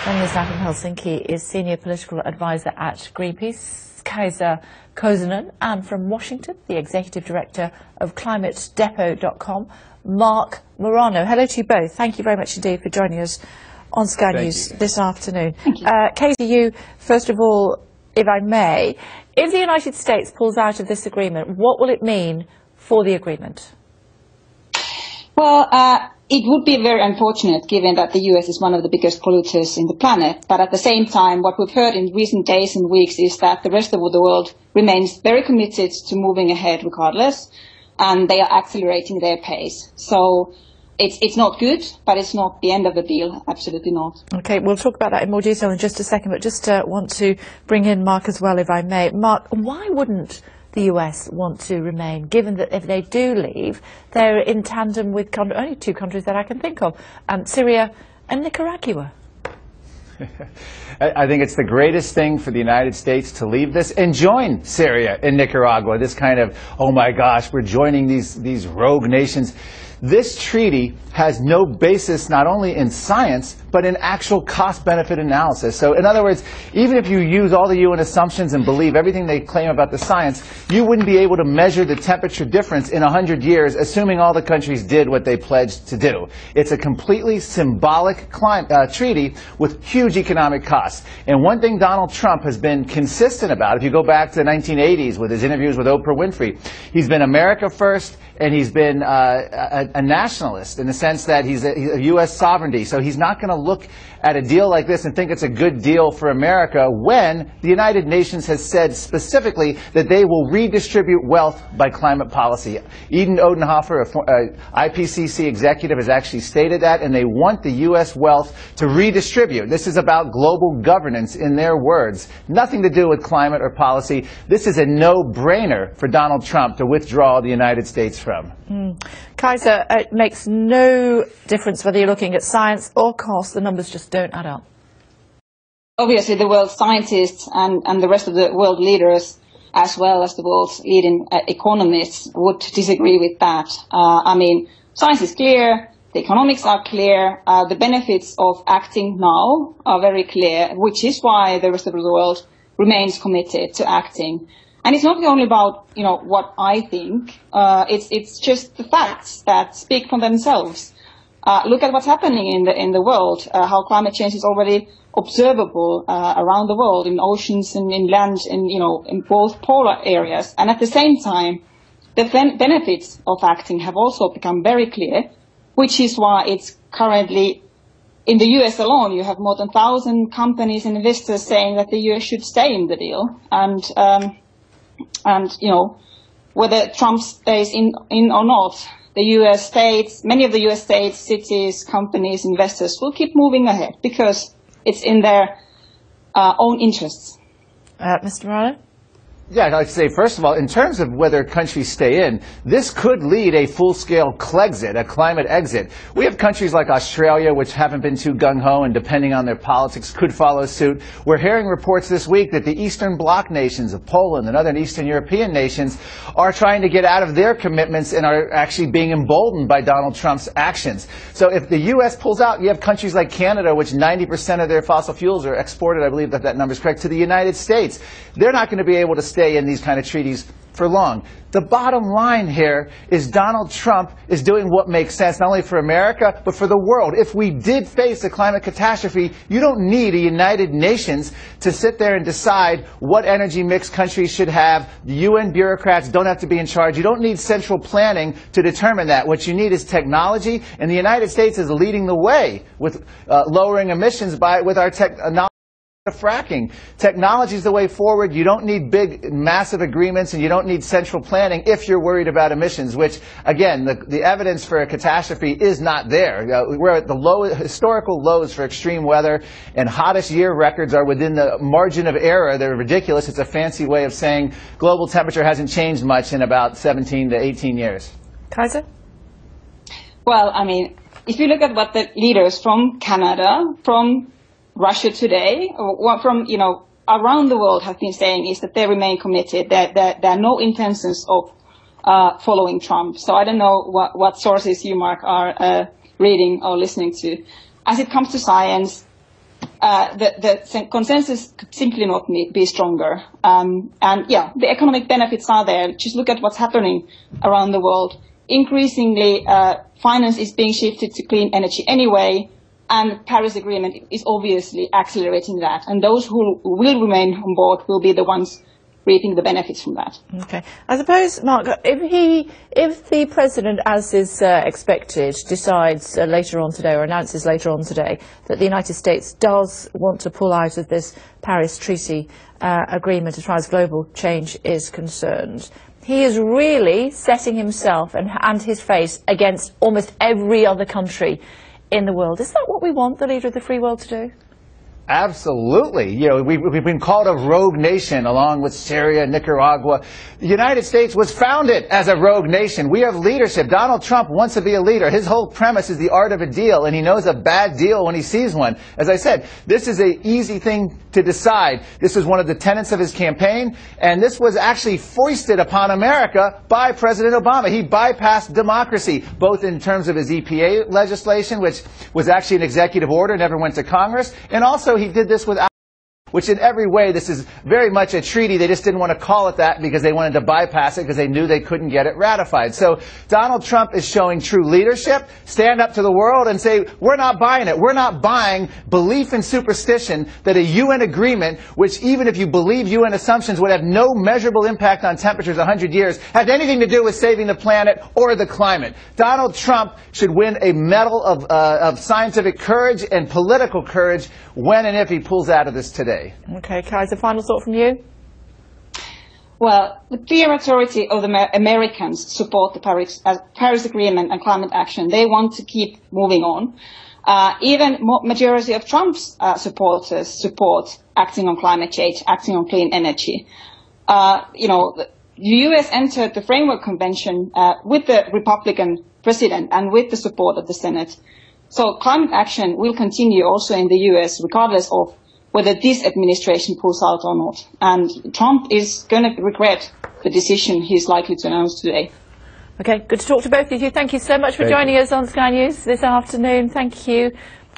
Joining us now from Helsinki is Senior Political Advisor at Greenpeace, Kaisa, Kosonen, and from Washington, the Executive Director of ClimateDepot.com, Marc Morano. Hello to you both. Thank you very much indeed for joining us on Sky News this afternoon. Kaisa, you, first of all, if I may, if the United States pulls out of this agreement, what will it mean for the agreement? Well, it would be very unfortunate given that the US is one of the biggest polluters in the planet. But at the same time, what we've heard in recent days and weeks is that the rest of the world remains very committed to moving ahead regardless, and they are accelerating their pace. So it's not good, but it's not the end of the deal. Absolutely not. Okay, we'll talk about that in more detail in just a second, but just want to bring in Marc as well, if I may. Marc, why wouldn't the US want to remain, given that if they do leave, they're in tandem with only two countries that I can think of, Syria and Nicaragua? I think it's the greatest thing for the United States to leave this and join Syria and Nicaragua. This kind of, oh my gosh, we're joining these rogue nations. This treaty has no basis not only in science, but in actual cost-benefit analysis. So, in other words, even if you use all the UN assumptions and believe everything they claim about the science, you wouldn't be able to measure the temperature difference in 100 years, assuming all the countries did what they pledged to do. It's a completely symbolic treaty with huge economic costs. And one thing Donald Trump has been consistent about, if you go back to the 1980s with his interviews with Oprah Winfrey, he's been America first, and he's been a nationalist in the sense that he's a U.S. sovereignty. So he's not going to look at a deal like this and think it's a good deal for America when the United Nations has said specifically that they will redistribute wealth by climate policy. Eden Odenhofer, IPCC executive, has actually stated that, and they want the U.S. wealth to redistribute. This is about global governance in their words. Nothing to do with climate or policy. This is a no-brainer for Donald Trump to withdraw the United States from. Kaisa, it makes no difference whether you're looking at science or cost. The numbers just don't add up. Obviously, the world scientists and the rest of the world leaders, as well as the world's leading economists, would disagree with that. I mean, science is clear, the economics are clear, the benefits of acting now are very clear, which is why the rest of the world remains committed to acting. And it's not only about, what I think, it's just the facts that speak for themselves. Look at what's happening in the world, how climate change is already observable around the world, in oceans and in land, in both polar areas. And at the same time, the benefits of acting have also become very clear, which is why it's currently, in the US alone, you have more than 1,000 companies and investors saying that the US should stay in the deal. And whether Trump stays in or not, the US states, many of the US states, cities, companies, investors will keep moving ahead because it's in their own interests. Mr. Morano? Yeah, I'd like to say, first of all, in terms of whether countries stay in, this could lead a full-scale Clegxit, a climate exit. We have countries like Australia, which haven't been too gung-ho, and depending on their politics, could follow suit. We're hearing reports this week that the Eastern Bloc nations of Poland and other Eastern European nations are trying to get out of their commitments and are actually being emboldened by Donald Trump's actions. So if the U.S. pulls out, you have countries like Canada, which 90% of their fossil fuels are exported, I believe that number is correct, to the United States. They're not going to be able to stay in these kind of treaties for long. The bottom line here is Donald Trump is doing what makes sense, not only for America, but for the world. If we did face a climate catastrophe, you don't need a United Nations to sit there and decide what energy mix countries should have. The UN bureaucrats don't have to be in charge. You don't need central planning to determine that. What you need is technology, and the United States is leading the way with lowering emissions with our technology. Fracking. Technology is the way forward. You don't need big, massive agreements, and you don't need central planning if you're worried about emissions, which, again, the evidence for a catastrophe is not there. We're at the historical lows for extreme weather, and hottest year records are within the margin of error. They're ridiculous. It's a fancy way of saying global temperature hasn't changed much in about 17 to 18 years. Kaisa? Well, I mean, if you look at what the leaders from Canada, from Russia today, from, around the world have been saying is that they remain committed, that there are no intentions of following Trump. So I don't know what sources you, Marc, are reading or listening to. As it comes to science, the consensus could simply not be stronger. And yeah, the economic benefits are there. Just look at what's happening around the world. Increasingly, finance is being shifted to clean energy anyway, and Paris Agreement is obviously accelerating that. And those who will remain on board will be the ones reaping the benefits from that. Okay. I suppose, Marc, if the President, as is expected, decides later on today or announces later on today that the United States does want to pull out of this Paris Treaty agreement as far as global change is concerned, he is really setting himself and his face against almost every other country in the world. Is that what we want the leader of the free world to do? Absolutely. You know, we've been called a rogue nation along with Syria, Nicaragua. The United States was founded as a rogue nation. We have leadership. Donald Trump wants to be a leader. His whole premise is the art of a deal, and he knows a bad deal when he sees one. As I said, this is an easy thing to decide. This was one of the tenets of his campaign, and this was actually foisted upon America by President Obama. He bypassed democracy, both in terms of his EPA legislation, which was actually an executive order, never went to Congress, and also he did this without, which in every way, this is very much a treaty. They just didn't want to call it that because they wanted to bypass it because they knew they couldn't get it ratified. So Donald Trump is showing true leadership, stand up to the world and say, we're not buying it. We're not buying belief and superstition that a UN agreement, which even if you believe UN assumptions would have no measurable impact on temperatures 100 years, had anything to do with saving the planet or the climate. Donald Trump should win a medal of scientific courage and political courage when and if he pulls out of this today. Okay, Kaisa, final thought from you? Well, the clear majority of the Americans support the Paris Agreement and climate action. They want to keep moving on. Even majority of Trump's supporters support acting on climate change, acting on clean energy. You know, the U.S. entered the Framework Convention with the Republican president and with the support of the Senate. So climate action will continue also in the U.S. regardless of whether this administration pulls out or not. And Trump is going to regret the decision he's likely to announce today. Okay, good to talk to both of you. Thank you so much for joining us on Sky News this afternoon. Thank you.